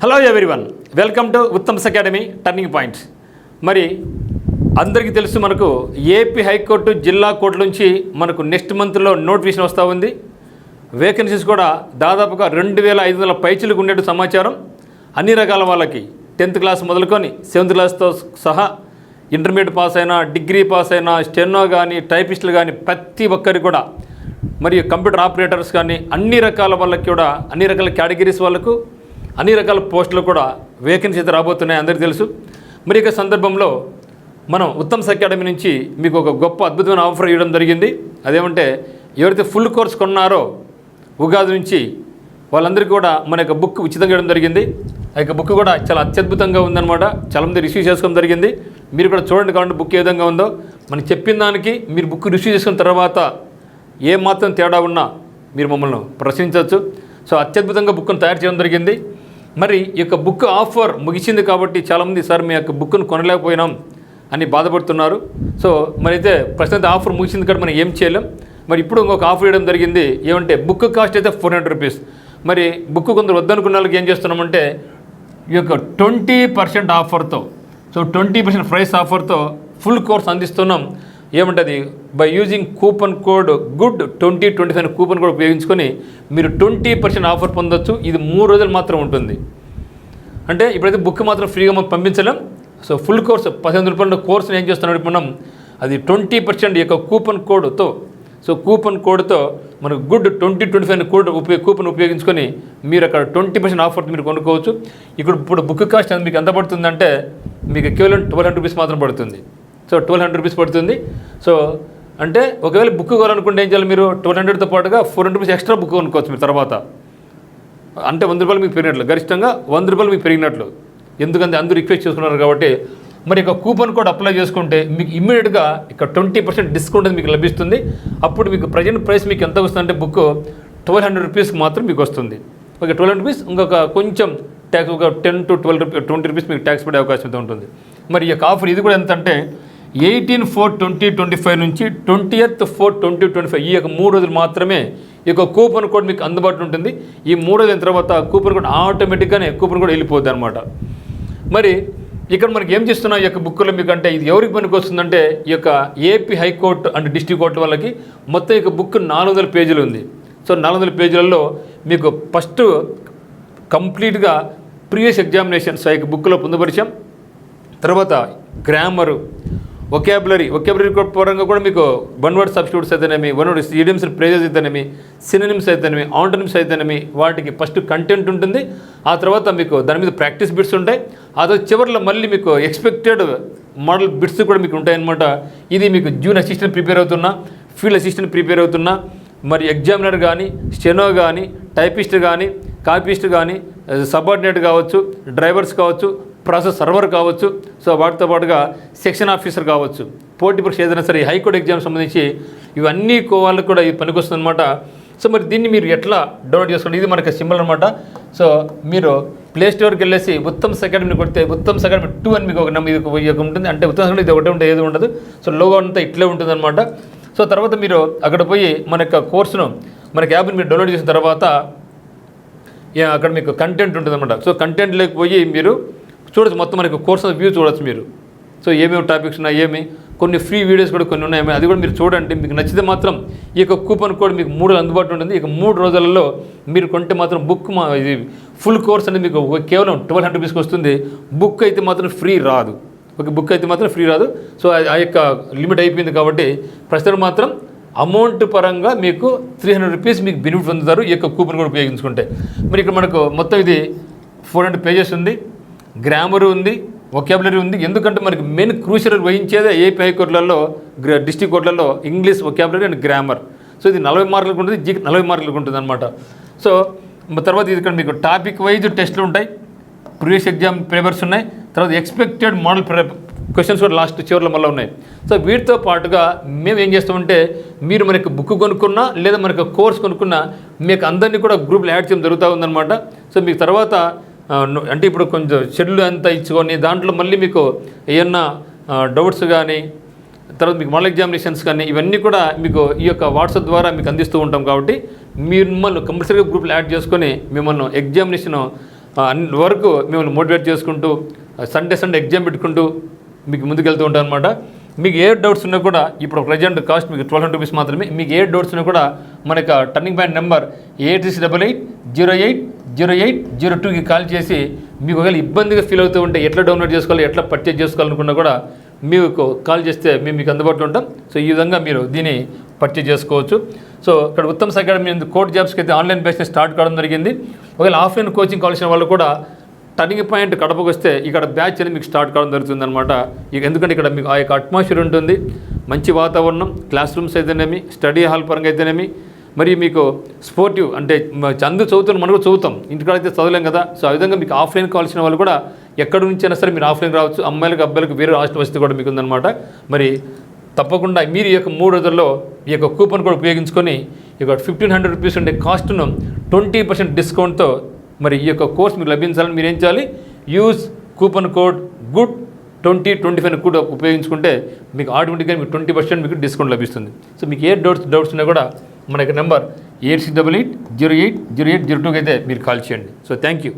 Hello everyone, welcome to Uttam's academy turning points. మరి అందరికీ తెలుసు, మనకు ఏపీ హైకోర్టు జిల్లా కోర్టు నుంచి మనకు నెక్స్ట్ మంత్లో నోటిఫికేషన్ వస్తూ ఉంది. వేకెన్సీస్ కూడా దాదాపుగా 2500 పైచిలకు ఉండేట్టు సమాచారం. అన్ని రకాల వాళ్ళకి 10th క్లాస్ మొదలుకొని 7th క్లాస్తో సహా ఇంటర్మీడియట్ పాస్ అయినా, డిగ్రీ పాస్ అయినా, స్టెనో కానీ, టైపిస్టులు కానీ ప్రతి ఒక్కరికి కూడా, మరియు కంప్యూటర్ ఆపరేటర్స్ కానీ అన్ని రకాల వాళ్ళకి కూడా, అన్ని రకాల కేటగిరీస్ వాళ్ళకు అన్ని రకాల పోస్టులు కూడా వేకెన్సీ అయితే రాబోతున్నాయి, అందరికీ తెలుసు. మరి ఇక సందర్భంలో మనం ఉత్తమ్స్ అకాడమీ నుంచి మీకు ఒక గొప్ప అద్భుతమైన ఆఫర్ ఇవ్వడం జరిగింది. అదేమంటే, ఎవరైతే ఫుల్ కోర్స్ కొన్నారో ఉగాది నుంచి వాళ్ళందరికీ కూడా మన యొక్క బుక్ ఉచితంగా ఇవ్వడం జరిగింది. ఆ యొక్క బుక్ కూడా చాలా అత్యద్భుతంగా ఉందన్నమాట. చాలామంది రిసీవ్ చేసుకోవడం జరిగింది. మీరు కూడా చూడండి కాబట్టి బుక్ ఏ విధంగా ఉందో. మనం చెప్పిన దానికి మీరు బుక్ రిసీవ్ చేసుకున్న తర్వాత ఏ మాత్రం తేడా ఉన్నా మీరు మమ్మల్ని ప్రశ్నించవచ్చు. సో అత్యద్భుతంగా బుక్ను తయారు చేయడం జరిగింది. మరి ఈ యొక్క బుక్ ఆఫర్ ముగిసింది కాబట్టి చాలామంది, సార్ మీ యొక్క బుక్ను కొనలేకపోయినాం అని బాధపడుతున్నారు. సో మరి అయితే ప్రస్తుతం ఆఫర్ ముగిసింది కాబట్టి మనం ఏం చేయలేం. మరి ఇప్పుడు ఇంకొక ఆఫర్ ఇవ్వడం జరిగింది. ఏమంటే బుక్ కాస్ట్ అయితే 400 రూపీస్. మరి బుక్ కొందరు వద్దనుకున్న వాళ్ళకి ఏం చేస్తున్నామంటే, ఈ యొక్క 20% ఆఫర్తో, సో 20% ప్రైస్ ఆఫర్తో ఫుల్ కోర్స్ అందిస్తున్నాం. ఏమంటుంది, by using coupon code good 2025 coupon code ఉపయోగించుకొని మీరు 20% ఆఫర్ పొందొచ్చు. ఇది 3 రోజులు మాత్రం ఉంటుంది. అంటే ఇప్పుడైతే బుక్ మాత్రం ఫ్రీగా మనం పంపించలేం. సో ఫుల్ కోర్స్ 1500 రూపాయల కోర్స్ని ఏం చేస్తున్నాడు మనం, అది 20% యొక్క కూపన్ కోడ్తో, సో కూపన్ కోడ్తో మనకు గుడ్ 2025 కూపన్ ఉపయోగించుకొని మీరు అక్కడ 20% ఆఫర్ మీరు కొనుక్కోవచ్చు. ఇప్పుడు బుక్ కాస్ట్ మీకు ఎంత పడుతుందంటే, మీకు కేవలం 1200 రూపీస్ మాత్రం పడుతుంది. సో 1200 రూపీస్ పడుతుంది. సో అంటే ఒకవేళ బుక్ కొనాలనుకుంటే ఏం చేయాలి, మీరు 1200తో పాటుగా 400 రూపీస్ ఎక్స్ట్రా బుక్ కొనుక్కోవచ్చు మీరు తర్వాత. అంటే 100 రూపాయలు మీకు పెరిగినట్లు, గరిష్టంగా 100 రూపాయలు మీకు పెరిగినట్లు. ఎందుకంటే అందరూ రిక్వెస్ట్ చేసుకున్నారు కాబట్టి. మరి ఇక కూపన్ కోడ్ అప్లై చేసుకుంటే మీకు ఇమ్మీడియట్గా ఇక 20% డిస్కౌంట్ మీకు లభిస్తుంది. అప్పుడు మీకు ప్రజెంట్ ప్రైస్ మీకు ఎంత వస్తుందంటే, బుక్ 1200 రూపీస్కి మాత్రం మీకు వస్తుంది. ఓకే, 1200 రూపీస్, ఇంకొక కొంచెం ట్యాక్స్, ఒక 10 to 20 రూపీస్ మీకు ట్యాక్స్ పడే అవకాశం అయితే ఉంటుంది. మరి ఈ యొక్క ఆఫర్ ఇది కూడా ఎంత అంటే, 18/4/2025 నుంచి 20/4/2025 ఈ యొక్క 3 రోజులు మాత్రమే ఈ యొక్క కూపన్ కోడ్ మీకు అందుబాటులో ఉంటుంది. ఈ 3 రోజుల తర్వాత కూపన్ కోడ్ ఆటోమేటిక్గానే కూపన్ కోడ్ వెళ్ళిపోద్ది అనమాట. మరి ఇక్కడ మనకి ఏం చేస్తున్నాం ఈ యొక్క బుక్లో మీకు అంటే, ఇది ఎవరికి పనికి వస్తుందంటే, ఈ యొక్క AP high court and district court వాళ్ళకి మొత్తం ఈ యొక్క బుక్ 400 పేజీలు ఉంది. సో 400 పేజీలలో మీకు ఫస్ట్ కంప్లీట్గా ప్రీవియస్ ఎగ్జామినేషన్స్ ఆ యొక్క బుక్లో పొందుపరిచాం. తర్వాత గ్రామరు, ఒకాబులరీ పరంగా కూడా మీకు 1 వర్డ్ సబ్స్టిట్యూట్స్ అయితేనేమి, 1 వర్డ్ ఇడియమ్స్ ఫ్రేజెస్ అయితేనేమి, సినోనిమ్స్ అయితేనేమి, ఆంటోనిమ్స్ అయితేనేమి, వాటికి ఫస్ట్ కంటెంట్ ఉంటుంది. ఆ తర్వాత మీకు దాని మీద ప్రాక్టీస్ బిట్స్ ఉంటాయి. ఆ తర్వాత చివరిలో మళ్ళీ మీకు ఎక్స్పెక్టెడ్ మోడల్ బిట్స్ కూడా మీకు ఉంటాయన్నమాట. ఇది మీకు జూనియర్ అసిస్టెంట్ ప్రిపేర్ అవుతున్నా, ఫీల్డ్ అసిస్టెంట్ ప్రిపేర్ అవుతున్నా, మరి ఎగ్జామినర్ కానీ, స్టెనో కానీ, టైపిస్ట్ కానీ, కాపీస్ట్ కానీ, సబార్డినేట్ కావచ్చు, డ్రైవర్స్ కావచ్చు, ప్రాసెస్ సర్వర్ కావచ్చు, సో వాటితో పాటుగా సెక్షన్ ఆఫీసర్ కావచ్చు, పోటీ పరీక్ష ఏదైనా సరే హైకోర్టు ఎగ్జామ్ సంబంధించి ఇవన్నీ వాళ్ళకి కూడా ఇది పనికొస్తుంది అనమాట. సో మరి దీన్ని మీరు ఎట్లా డౌన్లోడ్ చేసుకోండి, ఇది మనకి సింబల్ అనమాట. సో మీరు ప్లే స్టోర్కి వెళ్ళేసి ఉత్తమ్స్ అకాడమీ కొడితే ఉత్తమ్స్ అకాడమీ 2 అని మీకు ఒక ఉంటుంది. అంటే ఉత్తమ్స్ అకాడమీ ఇది ఒకటే ఉంటుంది, ఏది ఉండదు. సో లోగో అంతా ఇట్లే ఉంటుంది అనమాట. సో తర్వాత మీరు అక్కడ పోయి మన యొక్క కోర్సును, మనకి యాప్ని మీరు డౌన్లోడ్ చేసిన తర్వాత అక్కడ మీకు కంటెంట్ ఉంటుంది అనమాట. సో కంటెంట్ లేకపోయి మీరు చూడొచ్చు, మొత్తం మనకి కోర్స్ వ్యూ చూడొచ్చు మీరు. సో ఏమేమి టాపిక్స్ ఉన్నాయి, కొన్ని ఫ్రీ వీడియోస్ కూడా కొన్ని ఉన్నాయి, అది కూడా మీరు చూడండి. మీకు నచ్చితే మాత్రం ఈ యొక్క కూపన్ కోడ్ మీకు 3 రోజులు అందుబాటులో ఉంటుంది. ఇక 3 రోజులలో మీరు కొంటే మాత్రం బుక్ ఇది ఫుల్ కోర్స్ అనేది మీకు కేవలం 1200 రూపీస్కి వస్తుంది. బుక్ అయితే మాత్రం ఫ్రీ రాదు. ఓకే, బుక్ అయితే మాత్రం ఫ్రీ రాదు. సో ఆ యొక్క లిమిట్ అయిపోయింది కాబట్టి ప్రస్తుతం మాత్రం అమౌంట్ పరంగా మీకు 300 రూపీస్ మీకు బెనిఫిట్ పొందుతారు ఈ యొక్క కూపన్ కోడ్ ఉపయోగించుకుంటే. మరి ఇక్కడ మనకు మొత్తం ఇది 400 పేజెస్ ఉంది, గ్రామర్ ఉంది, ఒకాబులరీ ఉంది. ఎందుకంటే మనకి మెయిన్ క్రూషియల్ వహించేదే ఏపీ హైకోర్టులలో, డిస్ట్రిక్ట్ కోర్టులలో English, vocabulary and grammar. So ఇది 40 మార్కులకు ఉంటుంది, జీకి 40 మార్కులకు ఉంటుంది అనమాట. సో తర్వాత ఇక్కడ మీకు టాపిక్ వైజ్ టెస్టులు ఉంటాయి, ప్రీవియస్ ఎగ్జామ్ పేపర్స్ ఉన్నాయి, తర్వాత ఎక్స్పెక్టెడ్ మోడల్ క్వశ్చన్స్ కూడా లాస్ట్ చివరిలో మళ్ళీ ఉన్నాయి. సో వీటితో పాటుగా మేము ఏం చేస్తామంటే, మీరు మనకి బుక్ కొనుక్కున్నా లేదా మనకి కోర్స్ కొనుక్కున్నా మీకు అందరినీ కూడా గ్రూప్లో యాడ్ చేయడం జరుగుతూ ఉందన్నమాట. సో మీకు తర్వాత అంటే ఇప్పుడు కొంచెం షెడ్యూల్ అంతా ఇచ్చుకొని దాంట్లో మళ్ళీ మీకు ఏమన్నా డౌట్స్ కానీ, తర్వాత మీకు మోడల్ ఎగ్జామినేషన్స్ కానీ ఇవన్నీ కూడా మీకు ఈ యొక్క వాట్సాప్ ద్వారా మీకు అందిస్తూ ఉంటాం. కాబట్టి మిమ్మల్ని కంపల్సరీగా గ్రూప్లో యాడ్ చేసుకొని మిమ్మల్ని ఎగ్జామినేషన్ అన్ని వరకు మిమ్మల్ని మోటివేట్ చేసుకుంటూ సండే ఎగ్జామ్ పెట్టుకుంటూ మీకు ముందుకెళ్తూ ఉంటాను అనమాట. మీకు ఏ డౌట్స్ ఉన్నా కూడా ఇప్పుడు ప్రజెంట్ కాస్ట్ మీకు 1200 రూపీస్ మాత్రమే. మీకు ఏ డౌట్స్ ఉన్నా కూడా మనకు టర్నింగ్ పాయింట్ నెంబర్ 8688080802కి కాల్ చేసి మీకు ఒకవేళ ఇబ్బందిగా ఫీల్ అవుతూ ఉంటే ఎట్లా డౌన్లోడ్ చేసుకోవాలి, ఎట్లా పర్చేజ్ చేసుకోవాలనుకున్నా కూడా మీకు కాల్ చేస్తే మేము మీకు అందుబాటులో ఉంటాం. సో ఈ విధంగా మీరు దీన్ని పర్చేజ్ చేసుకోవచ్చు. సో ఇక్కడ ఉత్తమ్ అకాడమీ కోడ్ జాబ్స్కి అయితే ఆన్లైన్ బేస్ని స్టార్ట్ కావడం జరిగింది. ఒకవేళ ఆఫ్లైన్ కోచింగ్ కావాల్సిన వాళ్ళు కూడా టర్నింగ్ పాయింట్ కడపకు వస్తే ఇక్కడ బ్యాచ్ అనేది మీకు స్టార్ట్ కావడం జరుగుతుంది అనమాట. ఎందుకంటే ఇక్కడ మీకు ఆ యొక్క అట్మాస్ఫియర్ ఉంటుంది, మంచి వాతావరణం, క్లాస్ రూమ్స్ అయితేనేమి, స్టడీ హాల్ పరంగా అయితేనేమి, మరి మీకు స్పోర్టివ్ అంటే చదువుతాం, మనం కూడా చదువుతాం, ఇంటికాడైతే చదవలేం కదా. సో ఆ విధంగా మీకు ఆఫ్లైన్ కావాల్సిన వాళ్ళు కూడా ఎక్కడి నుంచి అయినా సరే మీరు ఆఫ్లైన్ రావచ్చు. అమ్మాయిలకు అబ్బాయిలకు వేరే హాస్టల్ వసతి కూడా మీకు ఉందన్నమాట. మరి తప్పకుండా మీరు ఈ యొక్క 3 రోజుల్లో ఈ యొక్క కూపన్ కూడా ఉపయోగించుకొని ఈ యొక్క 1500 రూపీస్ ఉండే కాస్ట్ను 20% డిస్కౌంట్తో మరి ఈ యొక్క కోర్స్ మీకు లభించాలని మీరు ఏం చేయాలి, యూజ్ కూపన్ కోడ్ గుడ్ 2025 కూడా ఉపయోగించుకుంటే మీకు ఆటోమేటిక్గా మీకు 20% మీకు డిస్కౌంట్ లభిస్తుంది. సో మీకు ఏ డౌట్స్ ఉన్నా కూడా మన యొక్క నెంబర్ 8688080802కి అయితే మీరు కాల్ చేయండి. So thank you.